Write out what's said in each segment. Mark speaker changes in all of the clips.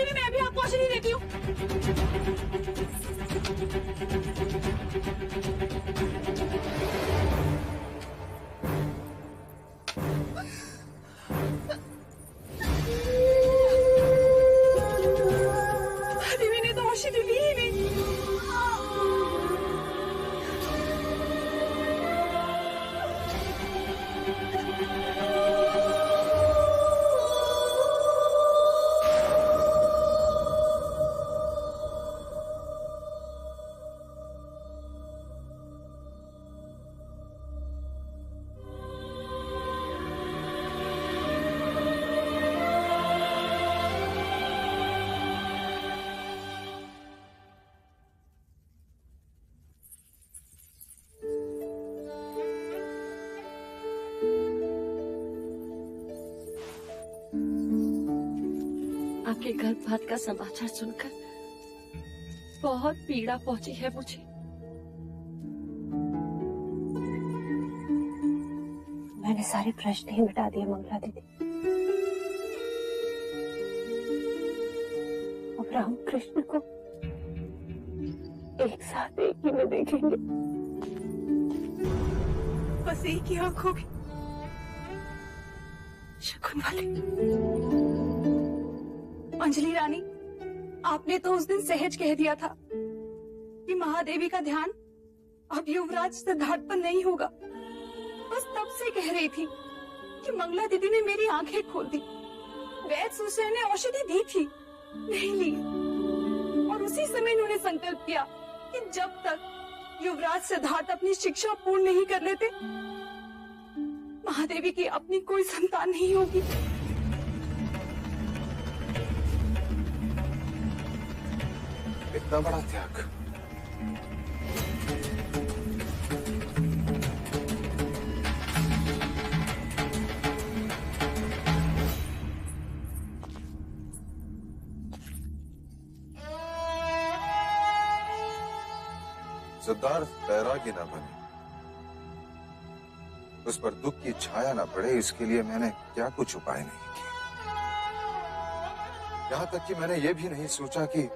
Speaker 1: महादेवी मैं भी आपको औषधि देती हूँ। महादेवी ने तो औषधि ली ही नहीं।
Speaker 2: आपके गर्भपात का समाचार सुनकर बहुत पीड़ा पहुंची है मुझे।
Speaker 3: मैंने सारे प्रश्न ही मिटा दिए मंगला दीदी। अब राम कृष्ण को एक साथ एक ही में देखेंगे।
Speaker 1: बस एक ही आंख होगी शकुन वाली। अंजलि रानी, आपने तो उस दिन सहज कह दिया था कि महादेवी का ध्यान अब युवराज सिद्धार्थ पर नहीं होगा। बस तब से कह रही थी कि मंगला दीदी ने मेरी आंखें खोल दी। वैद्य सुसैन ने औषधि दी थी, नहीं ली, और उसी समय उन्होंने संकल्प किया कि जब तक युवराज सिद्धार्थ अपनी शिक्षा पूर्ण नहीं कर लेते, महादेवी की अपनी कोई संतान नहीं होगी।
Speaker 4: इतना बड़ा त्याग। सिद्धार्थ बैरागी ना बने, उस पर दुख की छाया ना पड़े, इसके लिए मैंने क्या कुछ उपाय नहीं किए। यहां तक कि मैंने यह भी नहीं सोचा कि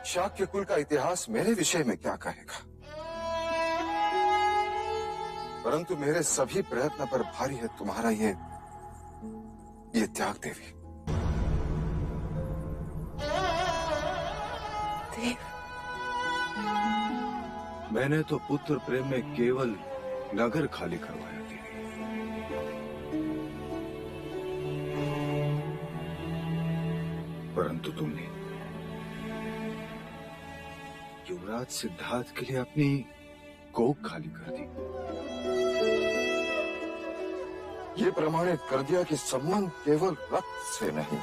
Speaker 4: शाक्य कुल का इतिहास मेरे विषय में क्या कहेगा। परंतु मेरे सभी प्रयत्न पर भारी है तुम्हारा ये त्याग देवी।
Speaker 3: देव,
Speaker 4: मैंने तो पुत्र प्रेम में केवल नगर खाली करवाया देवी। परंतु तुमने युवराज सिद्धार्थ के लिए अपनी कोख खाली कर दी। ये प्रमाणित कर दिया कि संबंध केवल रक्त से नहीं,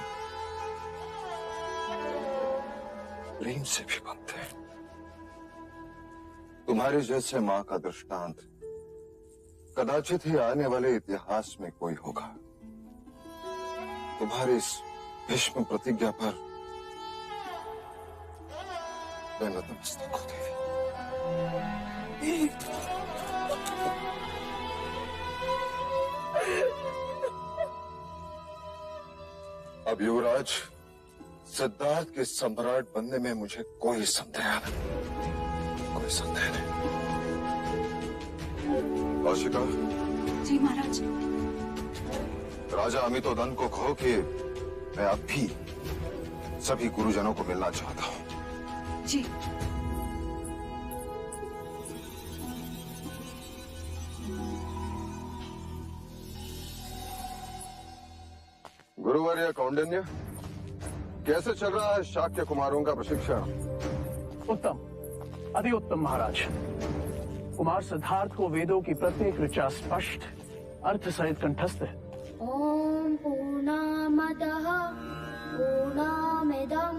Speaker 4: प्रेम से भी बनते हैं। तुम्हारे जैसे मां का दृष्टांत कदाचित ही आने वाले इतिहास में कोई होगा। तुम्हारी इस भीष्म प्रतिज्ञा पर मैं नतमस्तक हूं देवी। अब युवराज सिद्धार्थ के सम्राट बनने में मुझे कोई संदेह नहीं, कोई संदेह नहीं। कौशिका।
Speaker 1: जी महाराज।
Speaker 4: राजा अमितोदन को कहो कि मैं अब भी सभी गुरुजनों को मिलना चाहता हूं।
Speaker 1: जी।
Speaker 4: गुरुवर्य कौंडिन्य, कैसे चल रहा है शाक्य कुमारों का प्रशिक्षण?
Speaker 5: उत्तम, अति उत्तम महाराज। कुमार सिद्धार्थ को वेदों की प्रत्येक ऋचा स्पष्ट अर्थ सहित कंठस्थ है।
Speaker 6: ओम पूर्णमदः पूर्णमिदं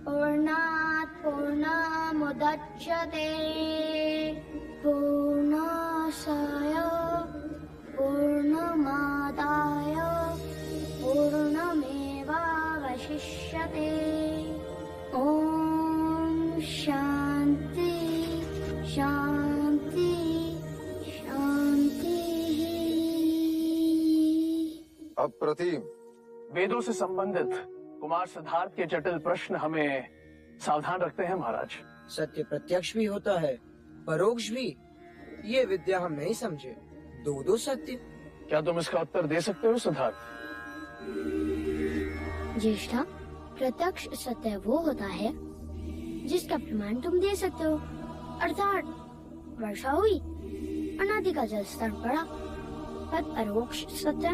Speaker 6: पूर्णात् पूर्णमुदच्यते पूर्णस्य पूर्णमादाय पूर्णमेवावशिष्यते। ओम शांति शांति शांति।
Speaker 4: अप्रतिम।
Speaker 5: वेदों से संबंधित कुमार सिद्धार्थ के जटिल प्रश्न हमें सावधान रखते हैं महाराज।
Speaker 7: सत्य प्रत्यक्ष भी होता है, परोक्ष भी। ये विद्या हम नहीं समझे। दो दो सत्य।
Speaker 5: क्या तुम इसका उत्तर दे सकते हो सिद्धार्थ?
Speaker 6: ज्येष्ठा, प्रत्यक्ष सत्य वो होता है जिसका प्रमाण तुम दे सकते हो। अर्थात वर्षा हुई और नदी का जल स्तर बढ़ा। पर परोक्ष सत्य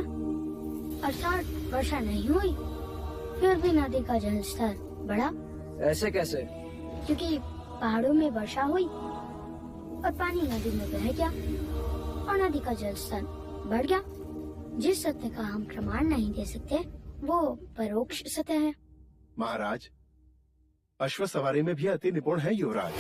Speaker 6: अर्थात वर्षा नहीं हुई फिर भी नदी का जल स्तर बढ़ा।
Speaker 7: ऐसे कैसे?
Speaker 6: क्योंकि पहाड़ों में वर्षा हुई और पानी नदी में बह गया और नदी का जल स्तर बढ़ गया। जिस सत्य का हम प्रमाण नहीं दे सकते वो परोक्ष सत्य है।
Speaker 8: महाराज, अश्व सवारी में भी अति निपुण है युवराज।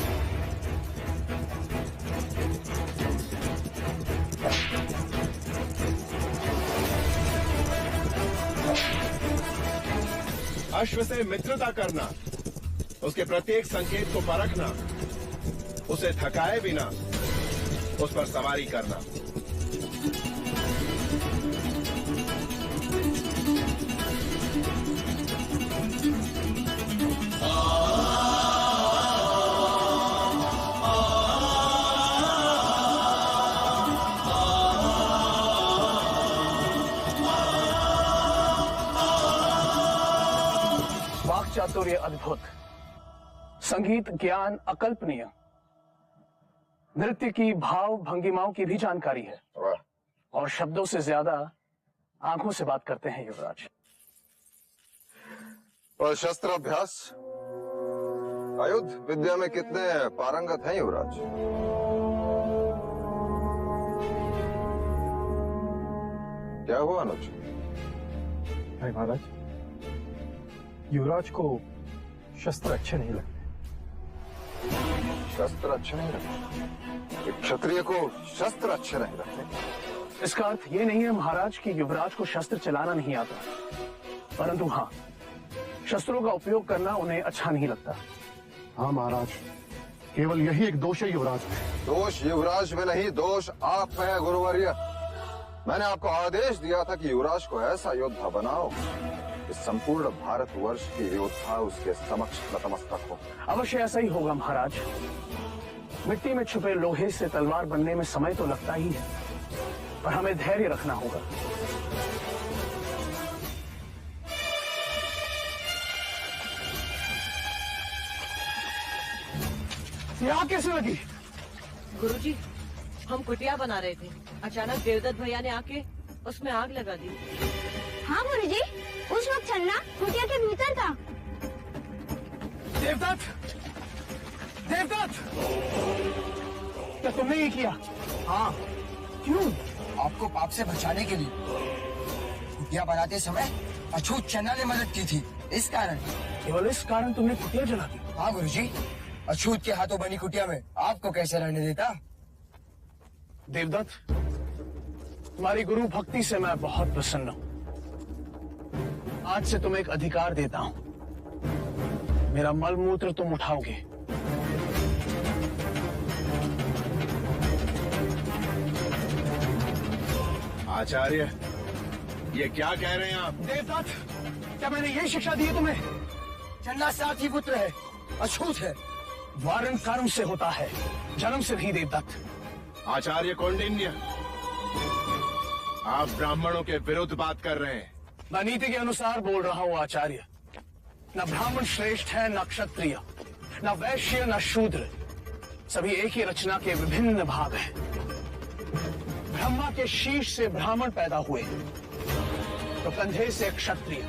Speaker 8: अश्व से मित्रता करना, उसके प्रत्येक संकेत को परखना, उसे थकाए बिना उस पर सवारी करना।
Speaker 5: वाक् चातुर्य अद्भुत, संगीत ज्ञान अकल्पनीय, नृत्य की भाव भंगिमाओं की भी जानकारी है और शब्दों से ज्यादा आंखों से बात करते हैं युवराज।
Speaker 4: और शस्त्र अभ्यास, आयुध विद्या में कितने पारंगत हैं युवराज? क्या हुआ अनुज?
Speaker 9: नहीं महाराज, युवराज को शस्त्र अच्छे नहीं लगते।
Speaker 4: शस्त्र अच्छे नहीं लगते? एक क्षत्रिय को शस्त्र अच्छे नहीं लगते?
Speaker 5: इसका अर्थ ये नहीं है महाराज कि युवराज को शस्त्र चलाना नहीं आता, परंतु हाँ, शस्त्रों का उपयोग करना उन्हें अच्छा नहीं लगता।
Speaker 9: हाँ महाराज, केवल यही एक दोष है युवराज में।
Speaker 4: दोष युवराज में नहीं, दोष आप में है गुरुवर्य। मैंने आपको आदेश दिया था कि युवराज को ऐसा योद्धा बनाओ कि संपूर्ण भारतवर्ष की योद्धा उसके समक्ष नतमस्तक हो।
Speaker 5: अवश्य ऐसा ही होगा महाराज। मिट्टी में छुपे लोहे से तलवार बनने में समय तो लगता ही है, पर हमें धैर्य रखना होगा। ये आग कैसे लगी?
Speaker 2: गुरुजी, हम कुटिया बना रहे थे, अचानक देवदत्त भैया ने आके उसमें आग लगा दी।
Speaker 6: हाँ गुरुजी, उस वक्त चलना कुटिया के भीतर था।
Speaker 5: देवदत्त, देवदत्त, क्या तुमने ये किया?
Speaker 7: हाँ,
Speaker 5: क्यों?
Speaker 7: आपको पाप से बचाने के लिए। कुटिया बनाते समय अछूत चन्ना ने मदद की थी, इस कारण।
Speaker 5: केवल इस कारण तुमने कुटिया जला दी?
Speaker 7: हाँ गुरुजी, अछूत के हाथों बनी कुटिया में आपको कैसे रहने देता?
Speaker 5: देवदत्त, तुम्हारी गुरु भक्ति से मैं बहुत प्रसन्न हूँ। आज से तुम्हें एक अधिकार देता हूँ, मेरा मल मूत्र तुम उठाओगे।
Speaker 8: आचार्य, ये क्या कह रहे हैं आप?
Speaker 5: देवदत्त, क्या मैंने यही शिक्षा दी है तुम्हें?
Speaker 7: चन्ना साथी पुत्र है, अछूत है।
Speaker 5: वारण कर्म से होता है, जन्म से भी देवदत्त।
Speaker 8: आचार्य कौंडिन्य, आप ब्राह्मणों के विरुद्ध बात कर रहे हैं।
Speaker 5: मैं नीति के अनुसार बोल रहा हूँ आचार्य। न ब्राह्मण श्रेष्ठ है, न क्षत्रिय, न वैश्य, न शूद्र, सभी एक ही रचना के विभिन्न भाग हैं। ब्रह्मा के शीश से ब्राह्मण पैदा हुए, तो कंधे से क्षत्रिय,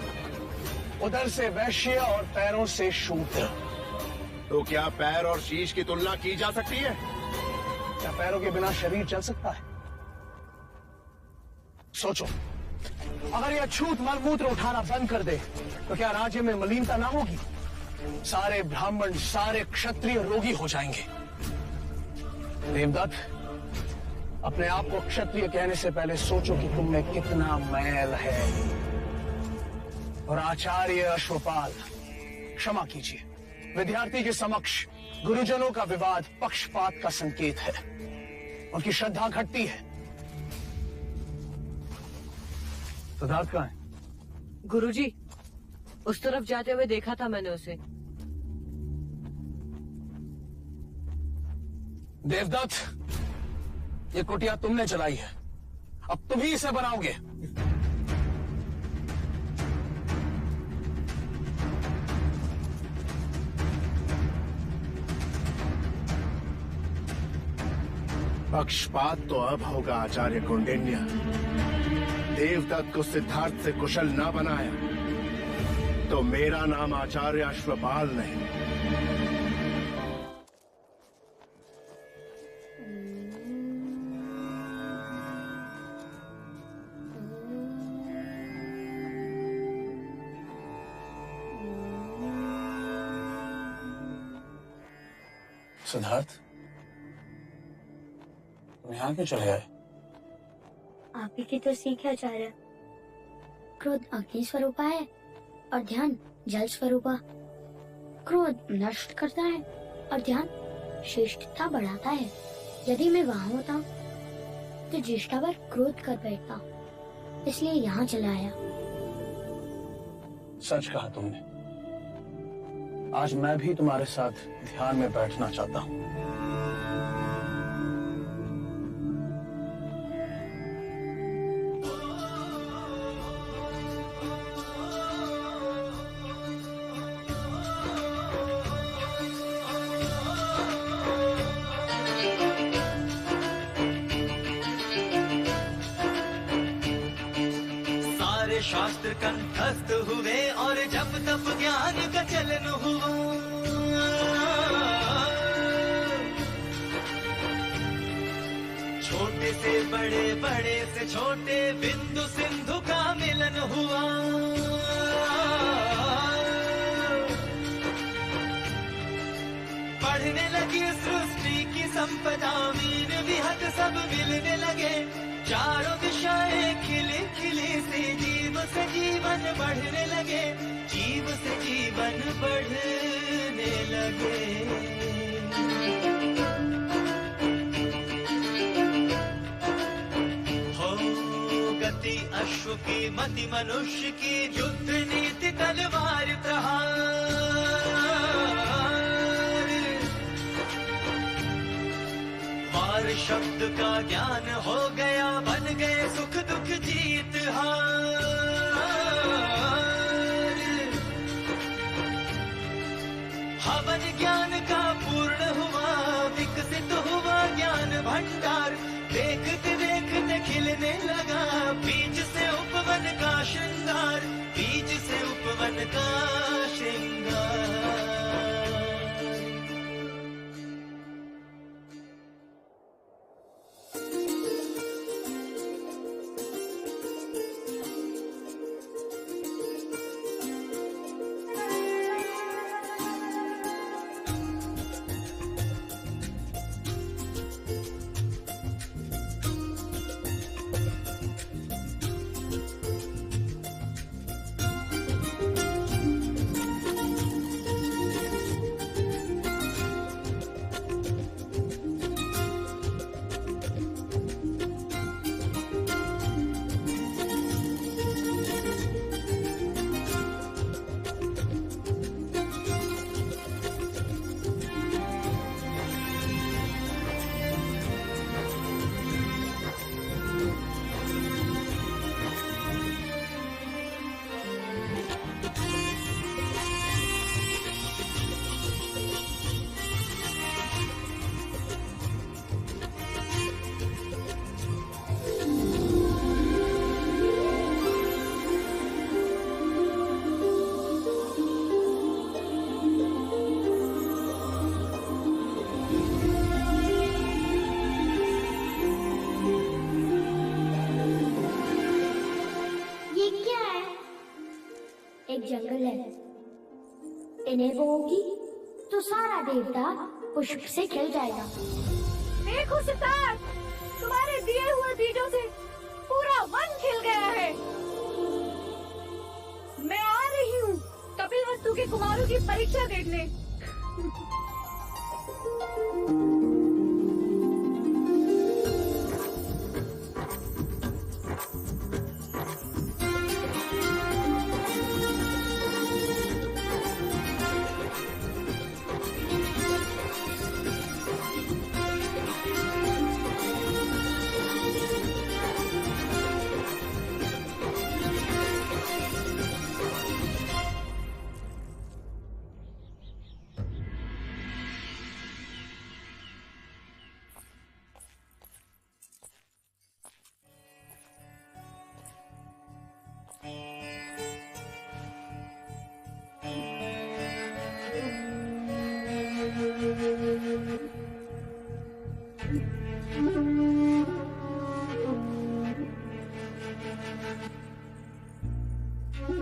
Speaker 5: उदर से वैश्य और पैरों से शूद्र।
Speaker 8: तो क्या पैर और शीश की तुलना की जा सकती है?
Speaker 5: क्या पैरों के बिना शरीर चल सकता है? सोचो, अगर यह अछूत मलमूत्र उठाना बंद कर दे तो क्या राज्य में मलिनता ना होगी? सारे ब्राह्मण, सारे क्षत्रिय रोगी हो जाएंगे। देवदत्त, अपने आप को क्षत्रिय कहने से पहले सोचो कि तुम में कितना मैल है। और आचार्य अश्वपाल, क्षमा कीजिए, विद्यार्थी के समक्ष गुरुजनों का विवाद पक्षपात का संकेत है। उनकी श्रद्धा घटती है। सिद्धार्थ कहाँ है?
Speaker 2: गुरुजी, उस तरफ जाते हुए देखा था मैंने उसे।
Speaker 5: देवदत्त, ये कुटिया तुमने चलाई है, अब तुम ही इसे बनाओगे।
Speaker 8: पक्षपात तो अब होगा आचार्य कौंडिन्य। देवदत्त को सिद्धार्थ से कुशल ना बनाया तो मेरा नाम आचार्य अश्वपाल नहीं।
Speaker 5: सिद्धार्थ, तुम यहाँ क्यों चले आए?
Speaker 6: आप ही की तो सीख है आचार्य। क्रोध अग्नि स्वरूपा है और ध्यान जल स्वरूपा। क्रोध नष्ट करता है और ध्यान श्रेष्ठता बढ़ाता है। यदि मैं वहाँ होता तो ज्येष्ठा पर क्रोध कर बैठता, इसलिए यहाँ चला आया।
Speaker 5: सच कहा तुमने। आज मैं भी तुम्हारे साथ ध्यान में बैठना चाहता हूँ।
Speaker 10: शास्त्र कंठस्थ हुए और जब तब ज्ञान का चलन हुआ। छोटे से बड़े, बड़े से छोटे, बिंदु सिंधु का मिलन हुआ। बढ़ने लगी सृष्टि की संपदा, मीन विहत सब मिलने लगे। चारों दिशाएं खिली खिली सी, जीव से जीवन बढ़ने लगे, जीव से जीवन बढ़ने लगे। हो गति अश्व की, मति मनुष्य की, युद्ध नीति तलवार प्रहार। वार शब्द का ज्ञान हो गया, बन गए सुख दुख जीत हार। हवन ज्ञान का पूर्ण हुआ, विकसित हुआ ज्ञान भंडार। देखते देखते खिलने लगा, बीज से उपवन का श्रृंगार, बीज से उपवन का श्रृंगार। जंगल है, इन्हें बोओगी तो सारा देवता पुष्प से खिल जाएगा।
Speaker 1: देखो सिद्धार्थ, तुम्हारे दिए हुए बीजों से पूरा वन खिल गया है। मैं आ रही हूँ कपिलवस्तु के कुमारों की परीक्षा देखने।
Speaker 4: क्या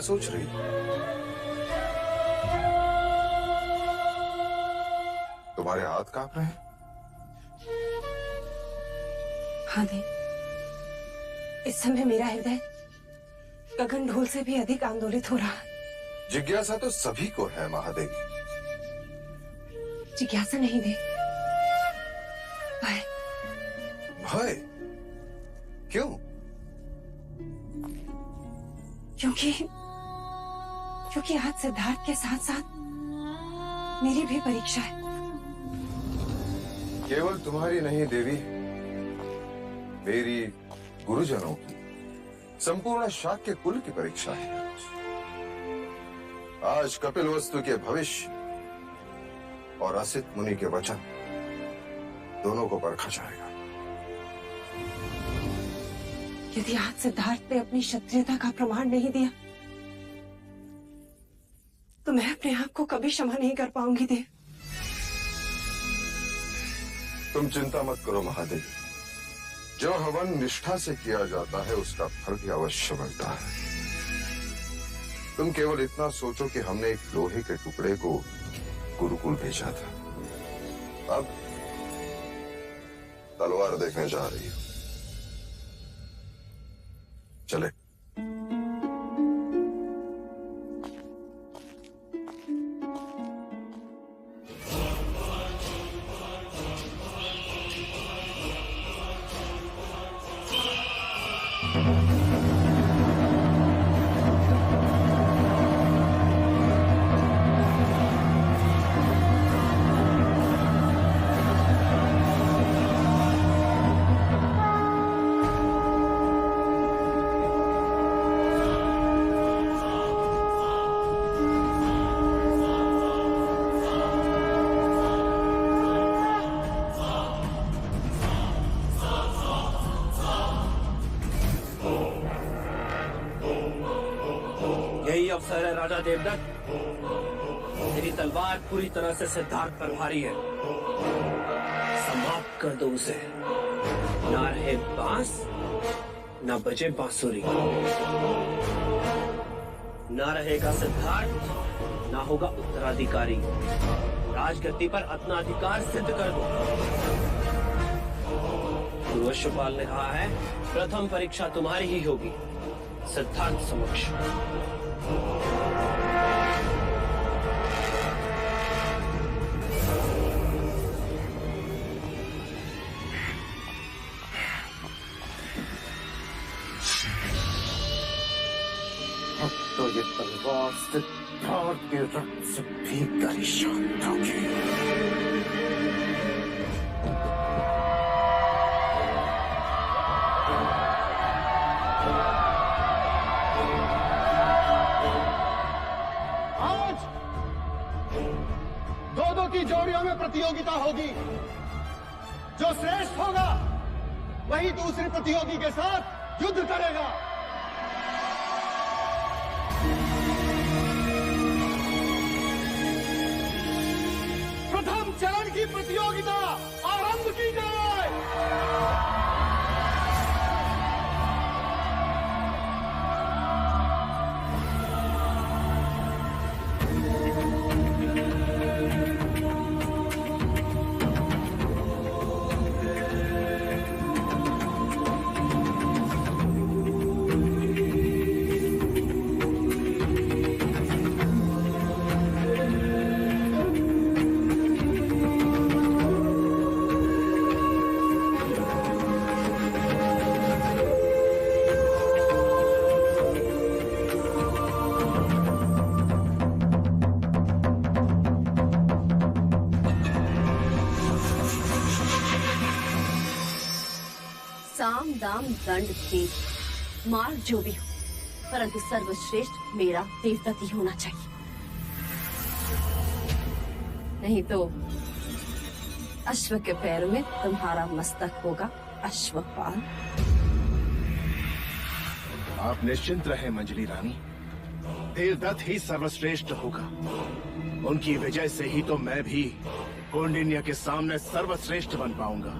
Speaker 4: सोच रही? तुम्हारे हाथ कांप रहे हैं?
Speaker 3: हाँ देव, इस समय मेरा हृदय गगन ढोल से भी अधिक आंदोलित हो रहा है।
Speaker 4: जिज्ञासा तो सभी को है महादेवी।
Speaker 3: जिज्ञासा नहीं देव, भय।
Speaker 4: भय? क्यों?
Speaker 3: क्योंकि आज सिद्धार्थ के साथ साथ मेरी भी परीक्षा है।
Speaker 4: केवल तुम्हारी नहीं देवी, मेरी, गुरुजनों की, संपूर्ण शाक्य कुल की परीक्षा है। आज कपिल वस्तु के भविष्य और असित मुनि के वचन दोनों को परखा जाएगा।
Speaker 3: यदि आज सिद्धार्थ ने अपनी क्षत्रियता का प्रमाण नहीं दिया तो मैं अपने आप को कभी क्षमा नहीं कर पाऊंगी देव।
Speaker 4: तुम चिंता मत करो महादेवी, जो हवन निष्ठा से किया जाता है उसका फल भी अवश्य मिलता है। तुम केवल इतना सोचो कि हमने एक लोहे के टुकड़े को गुरुकुल भेजा था, अब तलवार देखने जा रही हो। चले।
Speaker 11: अवसर है राजा देवदत्त, तेरी तलवार पूरी तरह से सिद्धार्थ पर भारी है, समाप्त कर दो उसे। ना रहे बांस, ना बजे बांसुरी, ना रहेगा सिद्धार्थ, ना होगा उत्तराधिकारी। राजगद्दी पर अपना अधिकार सिद्ध कर दो। गुरु अश्वपाल ने कहा है, प्रथम परीक्षा तुम्हारी ही होगी सिद्धार्थ समक्ष।
Speaker 12: अब तो ये तलवार सिद्धार्थ के रक्त से भीग कर ही शांत होगी।
Speaker 9: की जोड़ियों में प्रतियोगिता होगी। जो श्रेष्ठ होगा वही दूसरे प्रतियोगी के साथ युद्ध करेगा। प्रथम चरण की प्रतियोगिता आरंभ की जाए।
Speaker 2: साम दाम दंड भेद मार्ग जो भी हो, परंतु सर्वश्रेष्ठ मेरा देवदत्त ही होना चाहिए। नहीं तो अश्व के पैरों में तुम्हारा मस्तक होगा अश्वपाल।
Speaker 8: आप निश्चिंत रहे मंजली रानी, देवदत्त ही सर्वश्रेष्ठ होगा। उनकी विजय से ही तो मैं भी कौंडिन्य के सामने सर्वश्रेष्ठ बन पाऊंगा।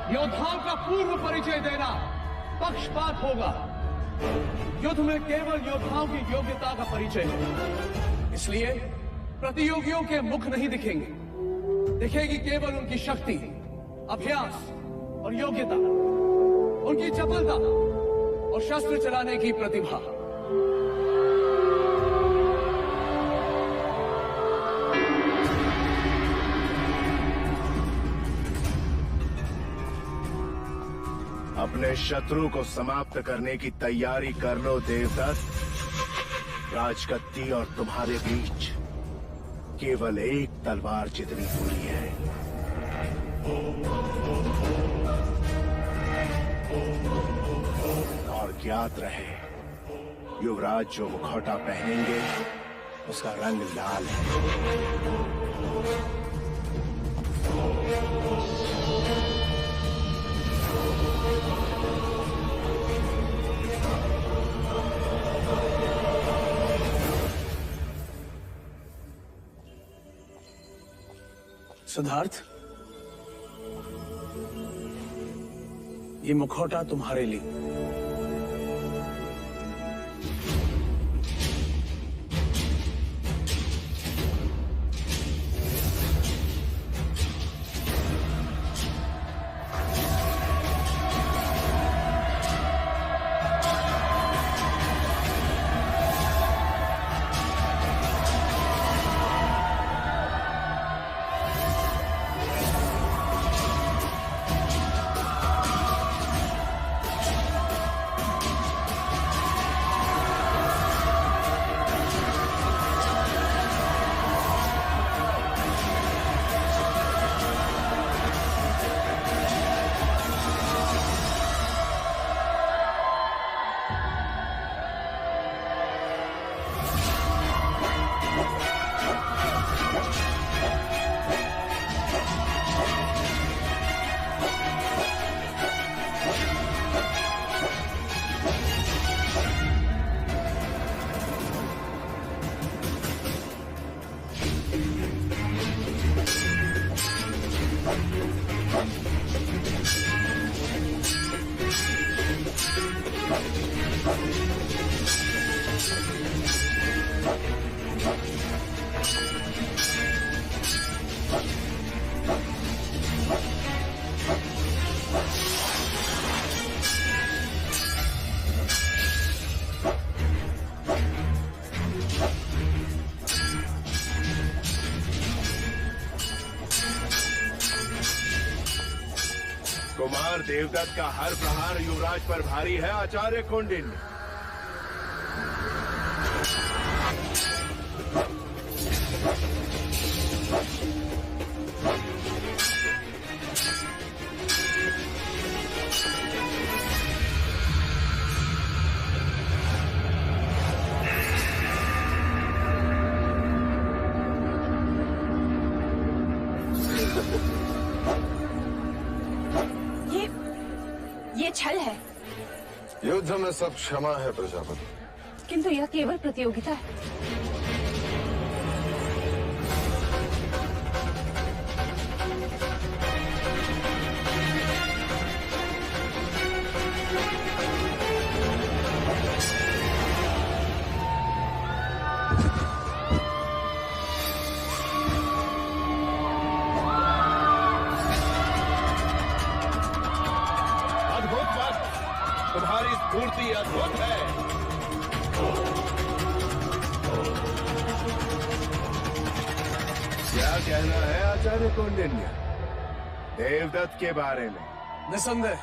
Speaker 13: योद्धाओं का पूर्व परिचय देना पक्षपात होगा। युद्ध में केवल योद्धाओं की योग्यता का परिचय है, इसलिए प्रतियोगियों के मुख नहीं दिखेंगे, दिखेगी केवल उनकी शक्ति, अभ्यास और योग्यता, उनकी चपलता और शस्त्र चलाने की प्रतिभा।
Speaker 8: अपने शत्रु को समाप्त करने की तैयारी कर लो देवदत्त। राजगद्दी और तुम्हारे बीच केवल एक तलवार जितनी दूरी है। और ज्ञात रहे, युवराज जो मुखौटा पहनेंगे उसका रंग लाल है।
Speaker 5: सिद्धार्थ, ये मुखौटा तुम्हारे लिए।
Speaker 8: कुमार देवदत्त का हर प्रहार युवराज पर भारी है आचार्य कौंडिन्य।
Speaker 1: ये छल है।
Speaker 4: युद्ध में सब क्षमा है प्रजापति,
Speaker 1: किंतु यह केवल प्रतियोगिता है।
Speaker 8: क्या कहना है आचार्य कौंडिन्य देवदत्त के बारे में?
Speaker 5: निसंदेह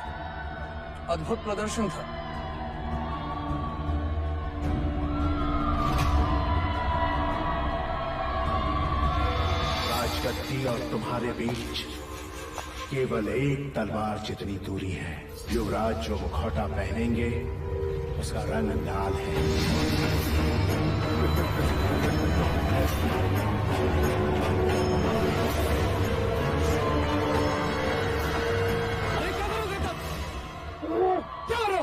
Speaker 5: अद्भुत प्रदर्शन था।
Speaker 8: राजगद्दी और तुम्हारे बीच केवल एक तलवार जितनी दूरी है। युवराज जो मुखौटा पहनेंगे उसका रंग लाल है।
Speaker 13: अरे क्या करोगे तब? क्या करो?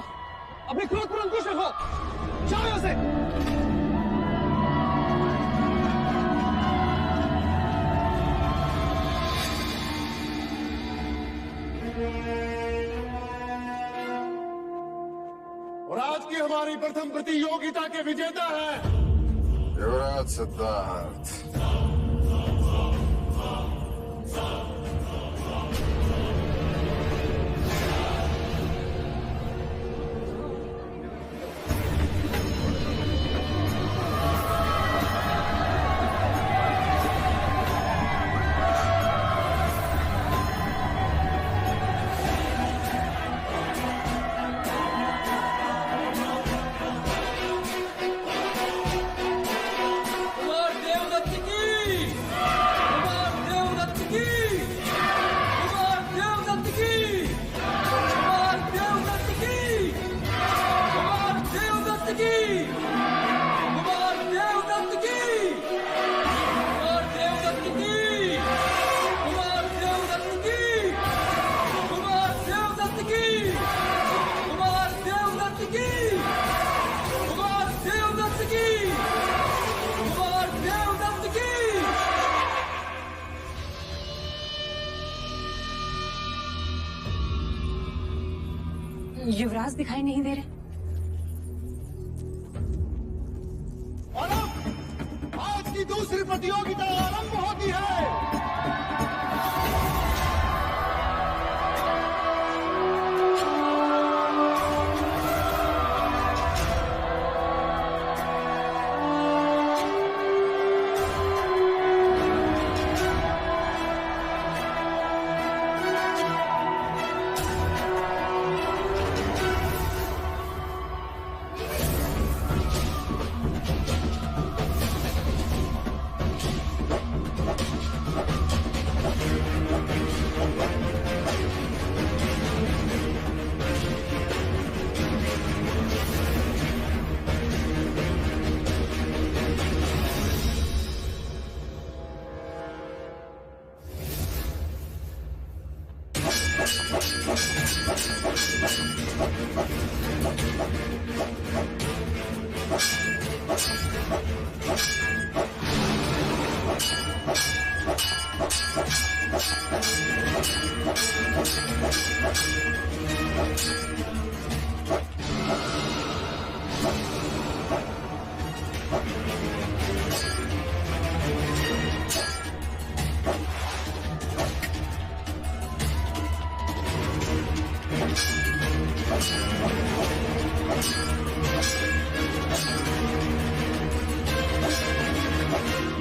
Speaker 13: अपने क्रोध पर अंकुश रखो। जाओ यहाँ से।
Speaker 9: और आज की हमारी प्रथम प्रतियोगिता के विजेता है
Speaker 4: युवराज सिद्धार्थ।
Speaker 3: युवराज दिखाई नहीं दे रहे।
Speaker 9: और अब आज की दूसरी प्रतियोगिता आरंभ होती है।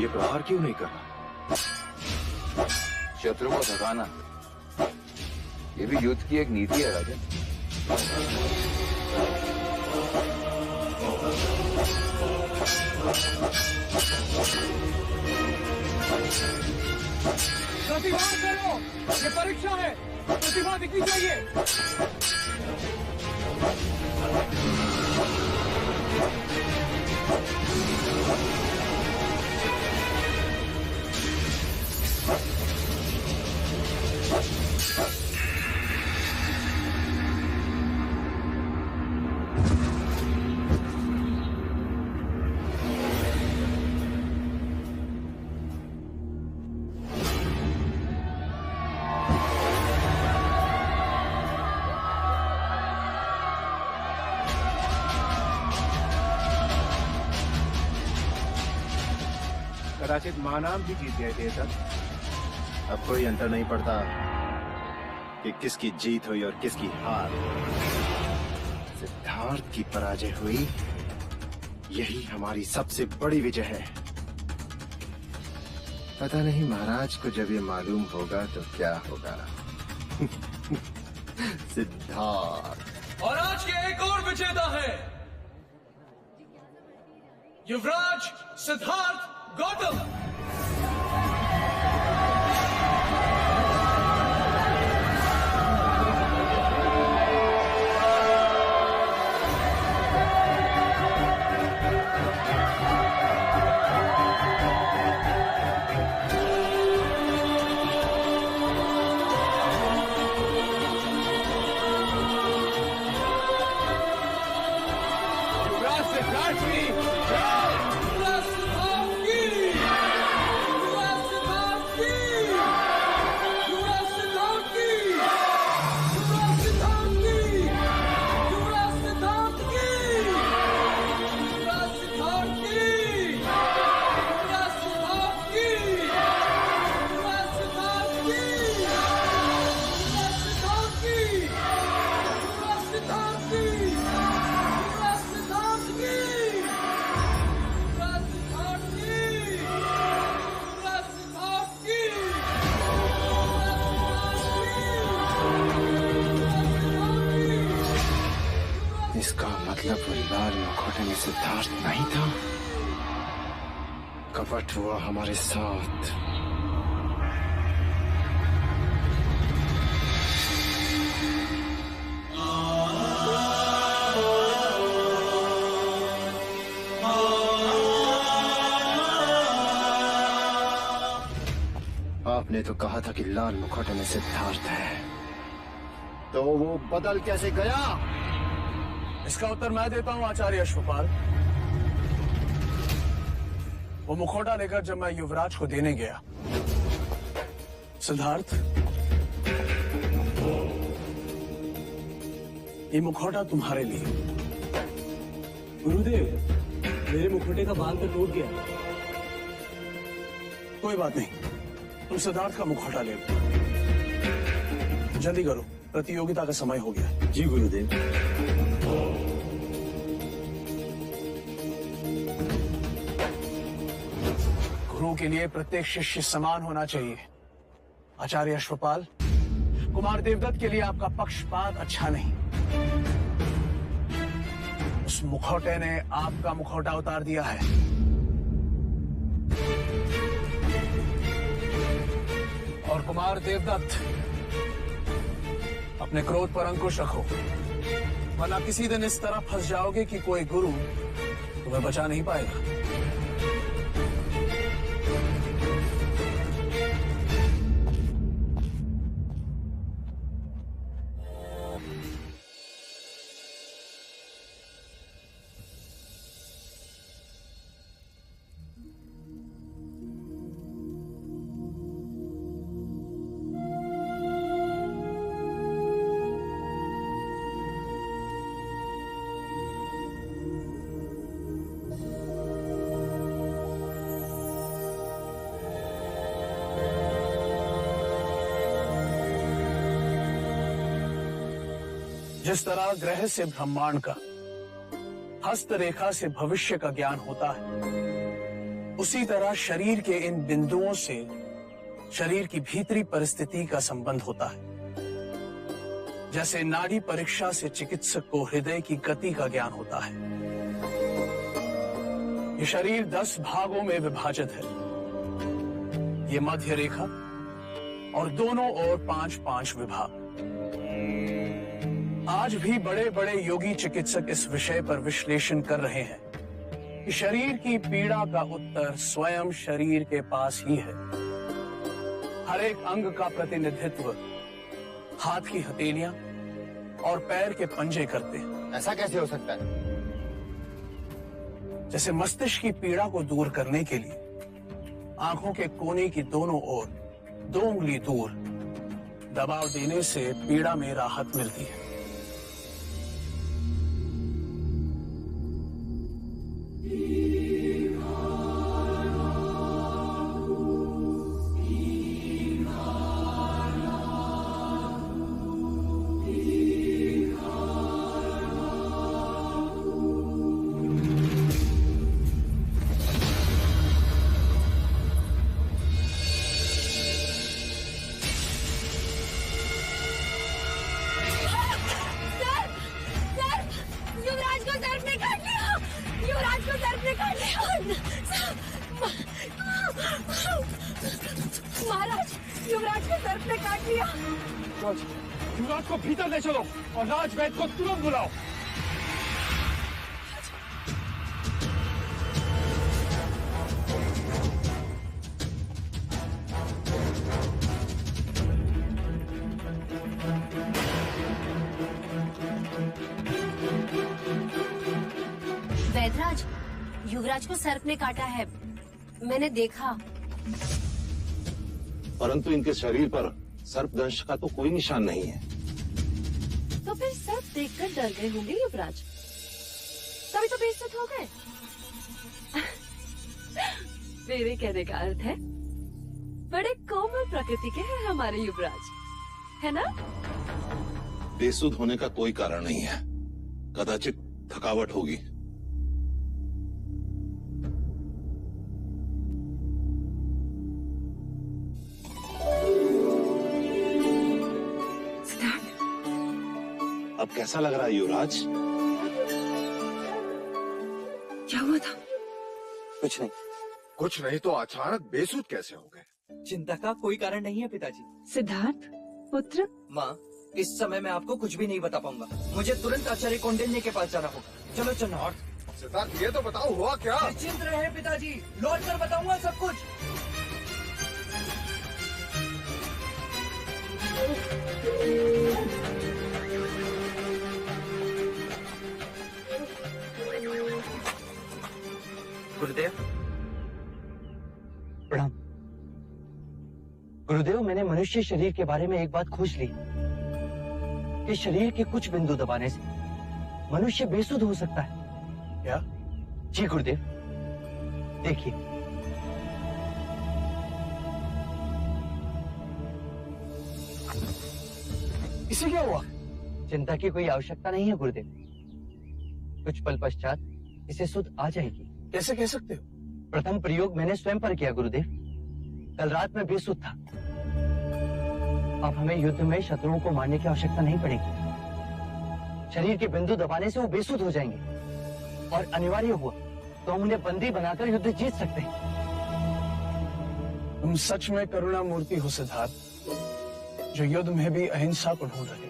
Speaker 4: ये प्रहार क्यों नहीं कर रहा? शत्रु को भगाना ये भी युद्ध की एक नीति है राजन।
Speaker 13: प्रतिभा करो, ये परीक्षा है। प्रतिभा दिखनी चाहिए।
Speaker 8: कदाचित महानाम भी जीत गए थे तब। अब कोई अंतर नहीं पड़ता कि किसकी जीत हुई और किसकी हार। सिद्धार्थ की पराजय हुई, यही हमारी सबसे बड़ी विजय है।
Speaker 12: पता नहीं महाराज को जब ये मालूम होगा तो क्या होगा। सिद्धार्थ।
Speaker 13: और आज के एक और विजेता है युवराज सिद्धार्थ गौतम।
Speaker 12: इसका मतलब वो लाल मुखौटे में सिद्धार्थ नहीं था। कपट हुआ हमारे साथ। आपने तो कहा था कि लाल मुखौटे में सिद्धार्थ है, तो वो बदल कैसे गया?
Speaker 5: इसका उत्तर मैं देता हूं आचार्य अश्वपाल। वो मुखौटा लेकर जब मैं युवराज को देने गया, सिद्धार्थ ये मुखौटा तुम्हारे लिए।
Speaker 11: गुरुदेव, मेरे मुखौटे का बाल तो टूट गया।
Speaker 5: कोई बात नहीं, तुम सिद्धार्थ का मुखौटा ले लो। जल्दी करो, प्रतियोगिता का समय हो गया।
Speaker 11: जी गुरुदेव।
Speaker 5: गुरु के लिए प्रत्येक शिष्य समान होना चाहिए। आचार्य अश्वपाल, कुमार देवदत्त के लिए आपका पक्षपात अच्छा नहीं। उस मुखौटे ने आपका मुखौटा उतार दिया है। और कुमार देवदत्त, अपने क्रोध पर अंकुश रखो, वरना किसी दिन इस तरह फंस जाओगे कि कोई गुरु तुम्हें बचा नहीं पाएगा। जिस तरह ग्रह से ब्रह्मांड का, हस्तरेखा से भविष्य का ज्ञान होता है, उसी तरह शरीर के इन बिंदुओं से शरीर की भीतरी परिस्थिति का संबंध होता है। जैसे नाड़ी परीक्षा से चिकित्सक को हृदय की गति का ज्ञान होता है। ये शरीर 10 भागों में विभाजित है। ये मध्य रेखा और दोनों ओर 5-5 विभाग। आज भी बड़े बड़े योगी चिकित्सक इस विषय पर विश्लेषण कर रहे हैं कि शरीर की पीड़ा का उत्तर स्वयं शरीर के पास ही है। हर एक अंग का प्रतिनिधित्व हाथ की हथेलियां और पैर के पंजे करते हैं।
Speaker 7: ऐसा कैसे हो सकता है?
Speaker 5: जैसे मस्तिष्क की पीड़ा को दूर करने के लिए आंखों के कोने की दोनों ओर 2 उंगली दूर दबाव देने से पीड़ा में राहत मिलती है।
Speaker 1: किया?
Speaker 13: युवराज को भीतर ले चलो और राजवैद्य को तुरंत बुलाओ।
Speaker 2: वैदराज, युवराज को सर्प ने काटा है, मैंने देखा।
Speaker 12: परंतु इनके शरीर पर सर्पदंश का तो कोई निशान नहीं है।
Speaker 2: तो फिर सर्प देखकर डर गए होंगे युवराज, तभी तो बेइज्जत हो गए। मेरे कहने का अर्थ है बड़े कोमल प्रकृति के हैं हमारे युवराज, है ना?
Speaker 12: बेसुध होने का कोई कारण नहीं है, कदाचित थकावट होगी। अब कैसा लग रहा है युवराज?
Speaker 3: क्या हुआ था?
Speaker 7: कुछ नहीं।
Speaker 4: कुछ नहीं तो अचानक बेसुध कैसे हो गए?
Speaker 7: चिंता का कोई कारण नहीं है पिताजी।
Speaker 3: सिद्धार्थ पुत्र।
Speaker 7: माँ, इस समय मैं आपको कुछ भी नहीं बता पाऊंगा। मुझे तुरंत आचार्य कौंडिन्य के पास जाना होगा। चलो चलो।
Speaker 4: सिद्धार्थ, ये तो बताओ हुआ क्या?
Speaker 7: निश्चिंत रहे पिताजी, लौट कर बताऊंगा सब कुछ। गुरुदेव प्रणाम। गुरुदेव, मैंने मनुष्य शरीर के बारे में एक बात खोज ली कि शरीर के कुछ बिंदु दबाने से मनुष्य बेसुध हो सकता है।
Speaker 5: क्या?
Speaker 7: जी गुरुदेव, देखिए।
Speaker 5: इसे क्या हुआ?
Speaker 7: चिंता की कोई आवश्यकता नहीं है गुरुदेव, कुछ पल पश्चात इसे सुध आ जाएगी।
Speaker 5: कैसे कह सकते हो?
Speaker 7: प्रथम प्रयोग मैंने स्वयं पर किया गुरुदेव। कल रात में बेसुध था। अब हमें युद्ध में शत्रुओं को मारने की आवश्यकता नहीं पड़ेगी। शरीर के बिंदु दबाने से वो बेसुध हो जाएंगे और अनिवार्य हुआ तो हम उन्हें बंदी बनाकर युद्ध जीत सकते हैं।
Speaker 5: तुम सच में करुणा मूर्ति हो सिद्धार्थ, जो युद्ध में भी अहिंसा को ढूंढ रहे।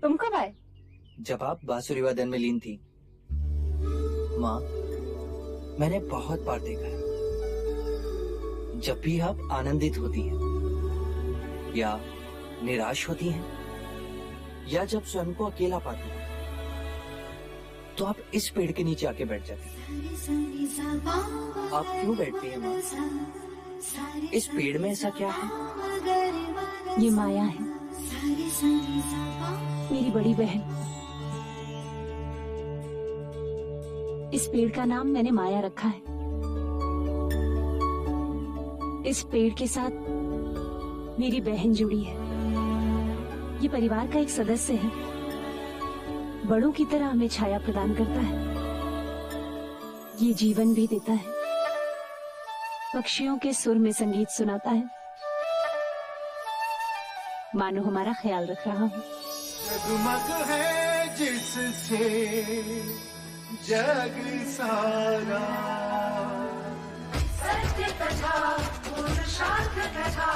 Speaker 1: तुम कब आए?
Speaker 7: जब आप बांसुरी वादन में लीन थी। माँ, मैंने बहुत बार देखा है, जब भी आप आनंदित होती हैं या निराश होती हैं या जब स्वयं को अकेला पाती हैं, तो आप इस पेड़ के नीचे आके बैठ जाती हैं। आप क्यों बैठती हैं माँ? इस पेड़ में ऐसा क्या है?
Speaker 1: ये माया है, मेरी बड़ी बहन। इस पेड़ का नाम मैंने माया रखा है। इस पेड़ के साथ मेरी बहन जुड़ी है। ये परिवार का एक सदस्य है, बड़ों की तरह हमें छाया प्रदान करता है। ये जीवन भी देता है, पक्षियों के सुर में संगीत सुनाता है, मानो हमारा ख्याल रख रहा हो।
Speaker 10: जगमग है जिससे जग सारा,
Speaker 14: सत्य कथा पुरुषार्थ कथा।